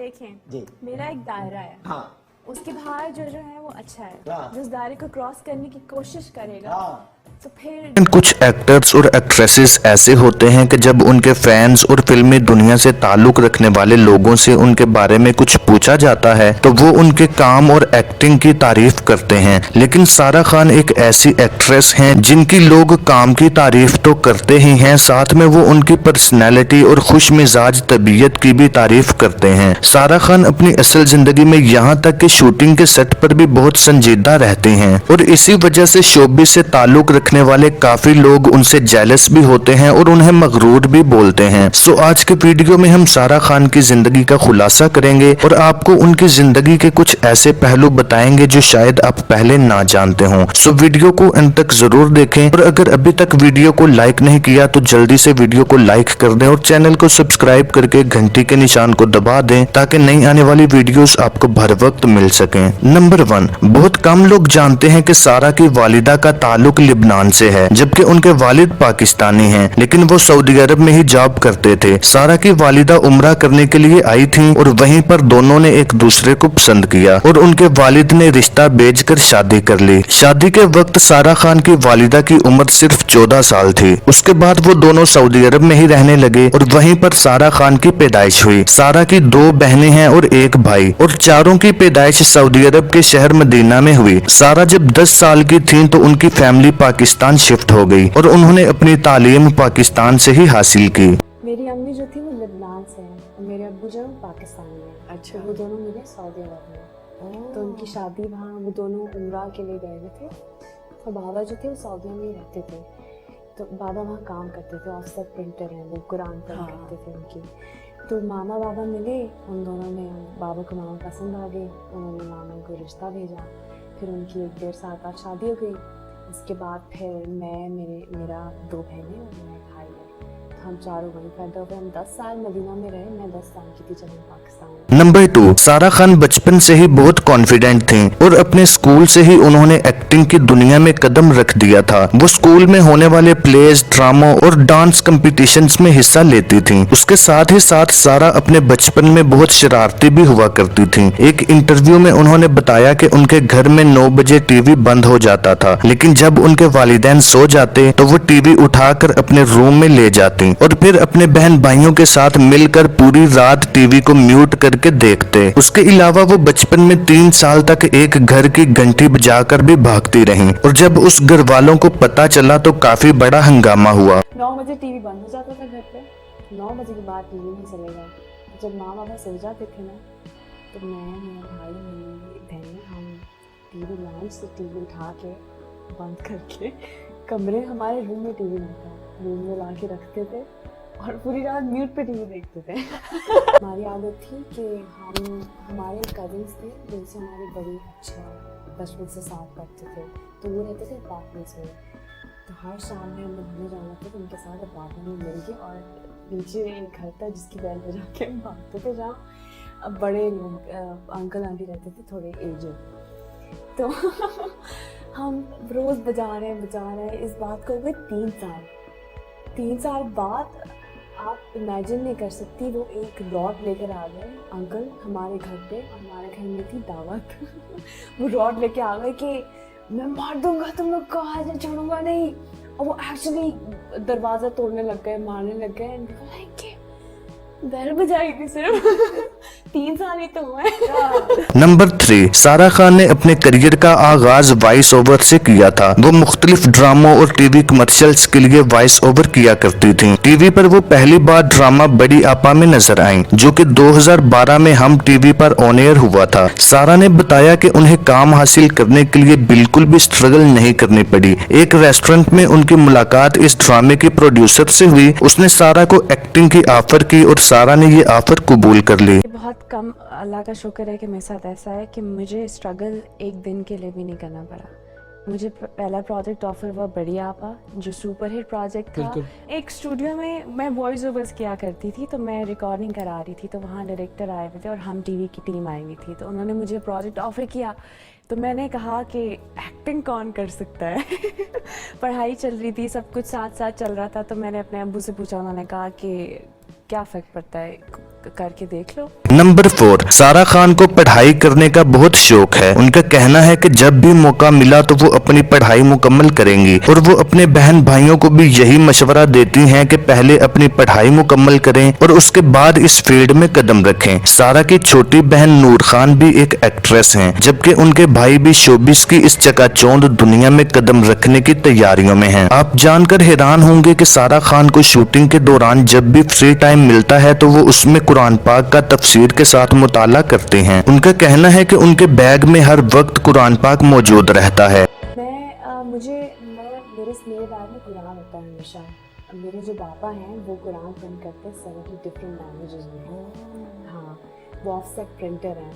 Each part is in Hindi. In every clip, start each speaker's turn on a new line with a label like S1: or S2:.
S1: देखें
S2: जी।
S1: मेरा एक दायरा है,
S2: हाँ
S1: उसके बाहर जो जो है वो अच्छा है,
S2: हाँ।
S1: जिस दायरे को क्रॉस करने की कोशिश करेगा
S2: हाँ।
S1: तो फिर
S3: कुछ एक्टर्स और एक्ट्रेसेस ऐसे होते हैं कि जब उनके फैंस और फिल्मी दुनिया से ताल्लुक रखने वाले लोगों से उनके बारे में कुछ पूछा जाता है तो वो उनके काम और एक्टिंग की तारीफ करते हैं। लेकिन सारा खान एक ऐसी एक्ट्रेस हैं जिनकी लोग काम की तारीफ तो करते ही हैं, साथ में वो उनकी पर्सनैलिटी और खुश मिजाज तबीयत की भी तारीफ करते हैं। सारा खान अपनी असल जिंदगी में यहाँ तक कि शूटिंग के सेट पर भी बहुत संजीदा रहती हैं और इसी वजह से शोबिस से ताल्लुक रखने वाले काफी लोग उनसे जेलस भी होते हैं और उन्हें मगरूर भी बोलते हैं। सो आज के वीडियो में हम सारा खान की जिंदगी का खुलासा करेंगे और आपको उनकी जिंदगी के कुछ ऐसे पहलू बताएंगे जो शायद आप पहले ना जानते हों। सो वीडियो को अंत तक जरूर देखें और अगर अभी तक वीडियो को लाइक नहीं किया तो जल्दी से वीडियो को लाइक कर दें और चैनल को सब्सक्राइब करके घंटी के निशान को दबा दें ताकि नई आने वाली वीडियोस आपको भर वक्त मिल सके। नंबर 1, बहुत कम लोग जानते हैं कि सारा की वालिदा का ताल्लुक लिबनान से है, जबकि उनके वालिद पाकिस्तानी हैं, लेकिन वो सऊदी अरब में ही जॉब करते थे। सारा की वालिदा उम्रा करने के लिए आई थी और वहीं पर दोनों ने एक दूसरे को पसंद किया और उनके वालिद ने रिश्ता भेजकर शादी कर ली। शादी के वक्त सारा खान की वालिदा की उम्र सिर्फ 14 साल थी। उसके बाद वो दोनों सऊदी अरब में ही रहने लगे और वहीं पर सारा खान की पैदाइश हुई। सारा की 2 बहनें हैं और 1 भाई और चारों की पैदाइश सऊदी अरब के शहर मदीना में हुई। सारा जब 10 साल की थी तो उनकी फैमिली पाकिस्तान शिफ्ट हो गई और उन्होंने अपनी तालीम पाकिस्तान से ही हासिल की।
S1: मेरी अम्मी जो थी वो लेबनान से है और मेरे अब्बू जो है पाकिस्तानी है।
S4: अच्छा।
S1: तो वो दोनों मिले सऊदी अरब में, तो उनकी शादी वहाँ वो दोनों उम्रा के लिए गए हुए थे। तो बाबा जो थे वो सऊदी में ही रहते थे, तो बाबा वहाँ काम करते थे, ऑफसेट प्रिंटर हैं वो, कुरान प्रिंट करते थे उनकी। तो मामा बाबा मिले, उन दोनों ने बाबा को मामा पसंद आ गई, उन्होंने मामा को रिश्ता भेजा। फिर उनकी 1-1.5 साल बाद शादी हो गई। उसके बाद फिर मेरा 2 बहनें और मेरा भाई है, तो हम चारों वहीं पैदा हुए। हम 10 साल मदीना में रहे, मैं 10 साल की थी जब मैं पाकिस्तान में।
S3: नंबर 2, सारा खान बचपन से ही बहुत कॉन्फिडेंट थी और अपने स्कूल से ही उन्होंने एक्टिंग की दुनिया में कदम रख दिया था। वो स्कूल में होने वाले प्लेज, ड्रामों और डांस कंपटीशंस में हिस्सा लेती थी। उसके साथ ही साथ सारा अपने बचपन में बहुत शरारती भी हुआ करती थी। एक इंटरव्यू में उन्होंने बताया कि उनके घर में 9 बजे टीवी बंद हो जाता था, लेकिन जब उनके वालिदैन सो जाते तो वो टीवी उठाकर अपने रूम में ले जाती और फिर अपने बहन भाइयों के साथ मिलकर पूरी रात टीवी को म्यूट करके देखते। उसके अलावा वो बचपन में 3 साल तक एक घर की घंटी बजाकर भी भागती रहीं और जब उस घर वालों को पता चला तो काफी बड़ा हंगामा हुआ।
S1: 9 बजे टीवी बंद हो जाता था घर पे, 9 बजे के बाद टीवी नहीं चलेगा। जब माँ बाबा सो जाते थे ना, तो मैं, मेरा भाई, मेरी बहन, हम टीवी लाउंज से टीवी उठा के बंद करके कमरे, हमारे रूम में टीवी नहीं था, रूम में ला के रखते थे और पूरी रात म्यूट पे टीवी देखते थे। हमारी आदत थी कि हमारे कजिन्स थे जिनसे हमारी बड़ी अच्छा बचपन से साथ पढ़ते थे, तो वो रहते थे अपार्टमेंट्स में। तो हर शाम में हम घूमने जाना था तो उनके साथ अपार्टमेंट में मिल के, और नीचे एक घर था जिसकी बेल बजा के हम भागते थे, जहाँ अब बड़े लोग अंकल आंटी रहते थे थोड़े एजेड। तो हम रोज़ बजा रहे हैं, इस बात को हुए 3 साल बाद। आप इमेजिन नहीं कर सकती, वो एक रॉड लेकर आ गए अंकल हमारे घर पे, हमारे घर में थी दावत। वो रॉड लेके आ गए कि मैं मार दूंगा तुम लोग को, आज छोड़ूंगा नहीं। और वो एक्चुअली दरवाज़ा तोड़ने लग गए, मारने लग गए। बैल बजाई थी सिर्फ। 3 साल ही तो हुए।
S3: नंबर 3, सारा खान ने अपने करियर का आगाज वॉइस ओवर से किया था। वो मुख्तलिफ ड्रामों और टीवी कमर्शियल्स के लिए वॉइस ओवर किया करती थी। टीवी पर वो पहली बार ड्रामा बड़ी आपा में नजर आई, जो कि 2012 में हम टीवी पर ऑन एयर हुआ था। सारा ने बताया कि उन्हें काम हासिल करने के लिए बिल्कुल भी स्ट्रगल नहीं करनी पड़ी। एक रेस्टोरेंट में उनकी मुलाकात इस ड्रामे के प्रोड्यूसर से हुई। उसने सारा को एक्टिंग की ऑफर की और सारा ने ये ऑफर कबूल कर ली।
S1: बहुत कम अल्लाह का शुक्र है कि मेरे साथ ऐसा है कि मुझे स्ट्रगल एक दिन के लिए भी नहीं करना पड़ा। मुझे पहला प्रोजेक्ट ऑफर हुआ बड़ी आपा, जो सुपर हिट प्रोजेक्ट था। एक स्टूडियो में मैं वॉइस ओवर्स किया करती थी, तो मैं रिकॉर्डिंग करा रही थी, तो वहाँ डायरेक्टर आए हुए थे और हम टीवी की टीम आई हुई थी। तो उन्होंने मुझे प्रोजेक्ट ऑफर किया, तो मैंने कहा कि एक्टिंग कौन कर सकता है। पढ़ाई चल रही थी, सब कुछ साथ साथ चल रहा था। तो मैंने अपने अब्बू से पूछा, उन्होंने कहा कि क्या फ़र्क पड़ता है, करके देख लो।
S3: नंबर 4, सारा खान को पढ़ाई करने का बहुत शौक है। उनका कहना है कि जब भी मौका मिला तो वो अपनी पढ़ाई मुकम्मल करेंगी और वो अपने बहन भाइयों को भी यही मशवरा देती हैं कि पहले अपनी पढ़ाई मुकम्मल करें और उसके बाद इस फील्ड में कदम रखें। सारा की छोटी बहन नूर खान भी एक एक्ट्रेस हैं, जबकि उनके भाई भी शोबिस की इस चकाचौंध दुनिया में कदम रखने की तैयारियों में हैं। आप जानकर हैरान होंगे कि सारा खान को शूटिंग के दौरान जब भी फ्री टाइम मिलता है तो वो उसमें कुरान पाक का तफसीर के साथ मुताला करते हैं। उनका कहना है कि उनके बैग में हर वक्त कुरान पाक मौजूद रहता है।
S1: मेरे बैग में कुरान होता है हमेशा। मेरे जो पापा हैं वो कुरान प्रिंट करते हैं 70 डिफरेंट लैंग्वेजेस में। हाँ, वो ऑफसेट प्रिंटर हैं।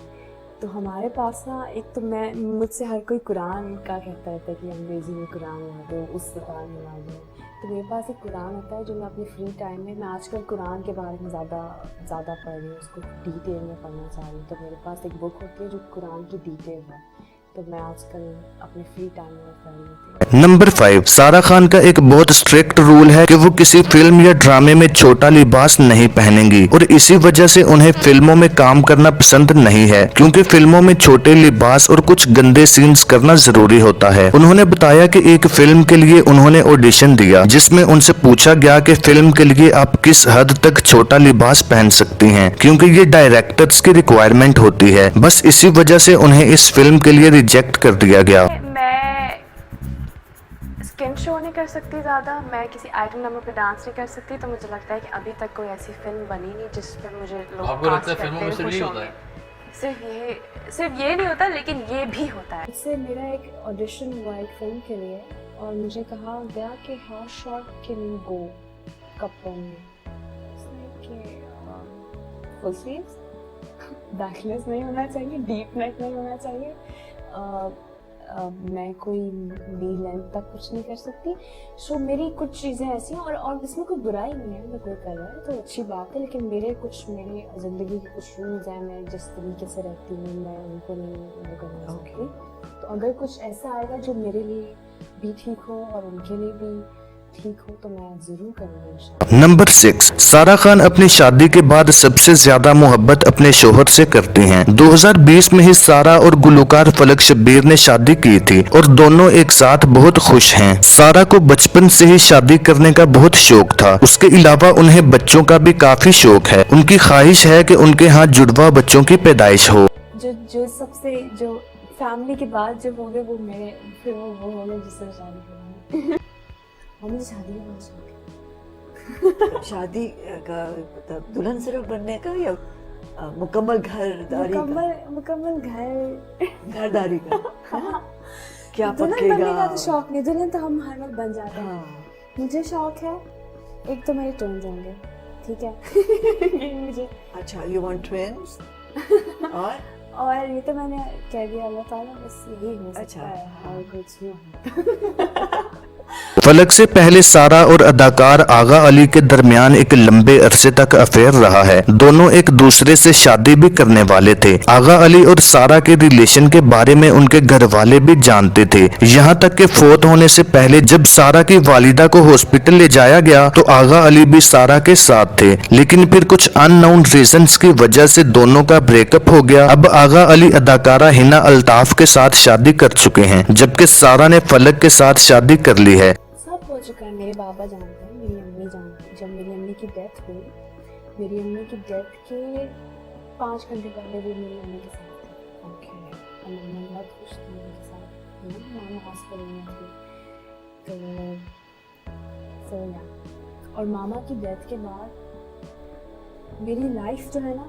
S1: तो हमारे पास ना एक तो मुझसे हर कोई कुरान का कहता रहता है कि अंग्रेज़ी में कुरान ला दो, उससे कुरान ला दो। तो मेरे पास एक कुरान होता है जो मैं अपने फ्री टाइम में, मैं आजकल कुरान के बारे में ज़्यादा पढ़ रही हूँ, उसको डिटेल में पढ़ना चाह रही हूँ। तो मेरे पास एक बुक होती है जो कुरान की डिटेल है, तो मैं आजकल अपने फ्री टाइम में पढ़ रही थी।
S3: नंबर 5, सारा खान का एक बहुत स्ट्रिक्ट रूल है कि वो किसी फिल्म या ड्रामे में छोटा लिबास नहीं पहनेंगी और इसी वजह से उन्हें फिल्मों में काम करना पसंद नहीं है, क्योंकि फिल्मों में छोटे लिबास और कुछ गंदे सीन्स करना जरूरी होता है। उन्होंने बताया कि एक फिल्म के लिए उन्होंने ऑडिशन दिया जिसमें उनसे पूछा गया कि फिल्म के लिए आप किस हद तक छोटा लिबास पहन सकती हैं, क्योंकि ये डायरेक्टर्स की रिक्वायरमेंट होती है। बस इसी वजह से उन्हें इस फिल्म के लिए रिजेक्ट कर दिया गया।
S1: मैं स्किन शो नहीं कर सकती ज़्यादा, मैं किसी आइटम नंबर पे डांस नहीं कर सकती। तो मुझे लगता है कि अभी तक कोई ऐसी फिल्म बनी नहीं जिस पर मुझे लोग
S2: आपको लगता है फिल्मों में सिर्फ यही होता है?
S1: सिर्फ ये नहीं होता, लेकिन ये भी होता है। इससे मेरा एक ऑडिशन हुआ एक फिल्म के लिए और मुझे कहा गया कि how short can you go कपड़ों में, फुल स्लीव्स, बैकलेस नहीं होना चाहिए, डीप नेक नहीं होना चाहिए, मैं कोई वी लेंथ तक कुछ नहीं कर सकती। सो मेरी कुछ चीज़ें ऐसी हैं और इसमें कोई बुराई नहीं है, मैं कोई कर रहा है तो अच्छी बात है, लेकिन मेरी ज़िंदगी के कुछ रूल्स हैं, मैं जिस तरीके से रहती हूँ मैं उनको नहीं वो करना चाहती। तो अगर कुछ ऐसा आएगा जो मेरे लिए भी ठीक हो और उनके लिए भी ठीक हो तो मैं जरूर करूँगी।
S3: नंबर 6, सारा खान अपनी शादी के बाद सबसे ज्यादा मोहब्बत अपने शोहर से करती हैं। 2020 में ही सारा और गुलकार फलक शब्बीर ने शादी की थी और दोनों एक साथ बहुत खुश हैं। सारा को बचपन से ही शादी करने का बहुत शौक था, उसके अलावा उन्हें बच्चों का भी काफी शौक है। उनकी ख्वाहिश है कि उनके यहाँ जुड़वा बच्चों की पैदाइश हो।
S1: जो सबसे जो फैमिली के बाद जो होंगे वो मेरे फिर वो होंगे जिससे शादी करूँगी। मुझे शादी का शौक है।
S4: शादी का मतलब दुल्हन सिर्फ बनने का या मुकम्मल घरदारी
S1: मुकम्मल
S4: घरदारी का? क्या
S1: दुल्हन
S4: पकेगा?
S1: बनने का तो शौक नहीं, दुल्हन तो हम हर वक्त बन जाते हैं।
S4: हाँ।
S1: मुझे शौक है, एक तो मेरे ट्विन्स होंगे, ठीक है। मुझे
S4: अच्छा, यू वांट ट्विन्स?
S1: और ये तो मैंने कह दिया, अल्लाह ताला बस यही हो सकता है और कुछ नहीं।
S3: फलक से पहले सारा और अदाकार आगा अली के दरमियान एक लंबे अरसे तक अफेयर रहा है। दोनों एक दूसरे से शादी भी करने वाले थे। आगा अली और सारा के रिलेशन के बारे में उनके घर वाले भी जानते थे, यहाँ तक कि फोत होने से पहले जब सारा की वालिदा को हॉस्पिटल ले जाया गया तो आगा अली भी सारा के साथ थे, लेकिन फिर कुछ अननोन रीजंस की वजह से दोनों का ब्रेकअप हो गया। अब आगा अली अदाकारा हिना अल्ताफ के साथ शादी कर चुके हैं, जबकि सारा ने फलक के साथ शादी कर ली है।
S1: सब हो चुका है, मेरे बाबा जानते हैं, मेरी अम्मी जानती हैं। जब मेरी अम्मी की डेथ हुई, मेरी अम्मी की डेथ के 5 घंटे पहले भी मेरी अम्मी के साथ थी। और मामा बहुत खुश थी मेरे साथ, मामा हॉस्पिटल में थी तो और मामा की डेथ के बाद मेरी लाइफ जो है ना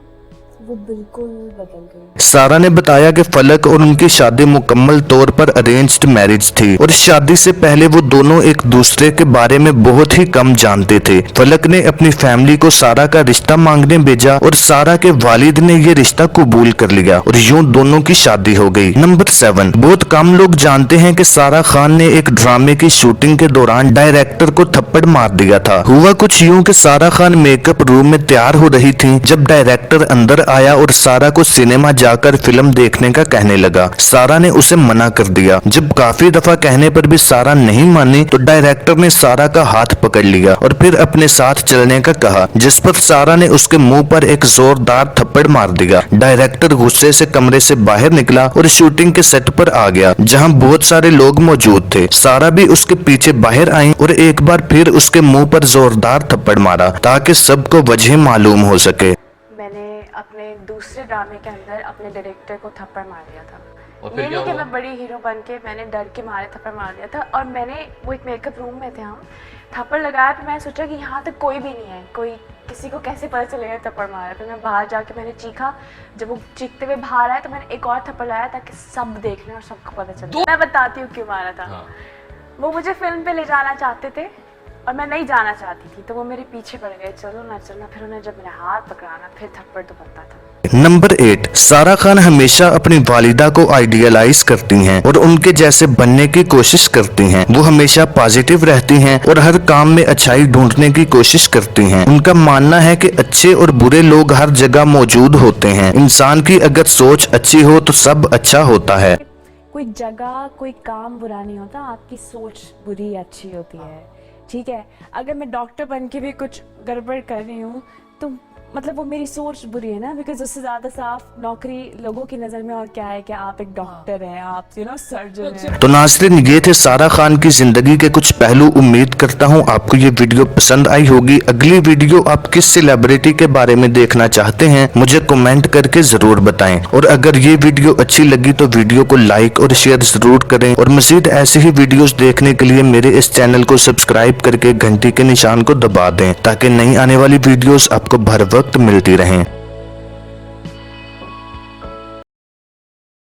S1: वो बिल्कुल बदल गई।
S3: सारा ने बताया कि फलक और उनकी शादी मुकम्मल तौर पर अरेंज्ड मैरिज थी और शादी से पहले वो दोनों एक दूसरे के बारे में बहुत ही कम जानते थे। फलक ने अपनी फैमिली को सारा का रिश्ता मांगने भेजा और सारा के वालिद ने ये रिश्ता कबूल कर लिया और यूं दोनों की शादी हो गई। नंबर 7, बहुत कम लोग जानते हैं कि सारा खान ने एक ड्रामे की शूटिंग के दौरान डायरेक्टर को थप्पड़ मार दिया था। हुआ कुछ यूं कि सारा खान मेकअप रूम में तैयार हो रही थी जब डायरेक्टर अंदर आया और सारा को सिनेमा जाकर फिल्म देखने का कहने लगा। सारा ने उसे मना कर दिया। जब काफी दफा कहने पर भी सारा नहीं मानी तो डायरेक्टर ने सारा का हाथ पकड़ लिया और फिर अपने साथ चलने का कहा, जिस पर सारा ने उसके मुंह पर एक जोरदार थप्पड़ मार दिया। डायरेक्टर गुस्से से कमरे से बाहर निकला और शूटिंग के सेट पर आ गया, जहां बहुत सारे लोग मौजूद थे। सारा भी उसके पीछे बाहर आई और एक बार फिर उसके मुंह पर जोरदार थप्पड़ मारा ताकि सबको वजह मालूम हो सके।
S1: मैंने अपने दूसरे ड्रामे के अंदर अपने डायरेक्टर को थप्पड़ मार दिया था।
S2: और फिर
S1: ये
S2: क्या
S1: नहीं कि
S2: हुआ?
S1: मैं बड़ी हीरो बन के मैंने डर के मारे थप्पड़ मार दिया था। और मैंने वो एक मेकअप रूम में थे, हम थप्पड़ लगाया तो मैं सोचा कि यहाँ तक कोई भी नहीं है, कोई किसी को कैसे पता चलेगा थप्पड़ मारा। फिर मैं बाहर जाके मैंने चीखा। जब वो चीखते हुए बाहर आया तो मैंने एक और थप्पड़ लगाया ताकि सब देख लें और सबको पता चले। मैं बताती हूँ क्यों मारा था।
S2: हाँ।
S1: वो मुझे फिल्म पे ले जाना चाहते थे और मैं नहीं जाना चाहती थी, तो वो मेरे पीछे पड़ गए, चलो ना चलना। फिर उन्हें जब मेरा हाथ पकड़ाना फिर थप्पड़ तो बनता था।
S3: नंबर 8, सारा खान हमेशा अपनी वालिदा को आइडियलाइज करती हैं और उनके जैसे बनने की कोशिश करती हैं। वो हमेशा पॉजिटिव रहती हैं और हर काम में अच्छाई ढूंढने की कोशिश करती हैं। उनका मानना है कि अच्छे और बुरे लोग हर जगह मौजूद होते हैं। इंसान की अगर सोच अच्छी हो तो सब अच्छा होता है।
S1: कोई जगह कोई काम बुरा नहीं होता, आपकी सोच बुरी अच्छी होती है। ठीक है, अगर मैं डॉक्टर बन के भी कुछ गड़बड़ कर रही हूँ तो मतलब वो मेरी सोच बुरी है ना, बिकॉज उससे ज़्यादा साफ नौकरी लोगों की नज़र में और क्या है कि आप एक डॉक्टर हैं, आप सर्जन हैं।
S3: तो नाज़रीन, ये थे सारा खान की जिंदगी के कुछ पहलू। उम्मीद करता हूँ आपको ये वीडियो पसंद आई होगी। अगली वीडियो आप किस सेलिब्रिटी के बारे में देखना चाहते हैं मुझे कमेंट करके जरूर बताएं। और अगर ये वीडियो अच्छी लगी तो वीडियो को लाइक और शेयर जरूर करें। और मजीद ऐसे ही वीडियोस देखने के लिए मेरे इस चैनल को सब्सक्राइब करके घंटी के निशान को दबा दें ताकि नई आने वाली वीडियोस आपको भर वक्त मिलती रहें।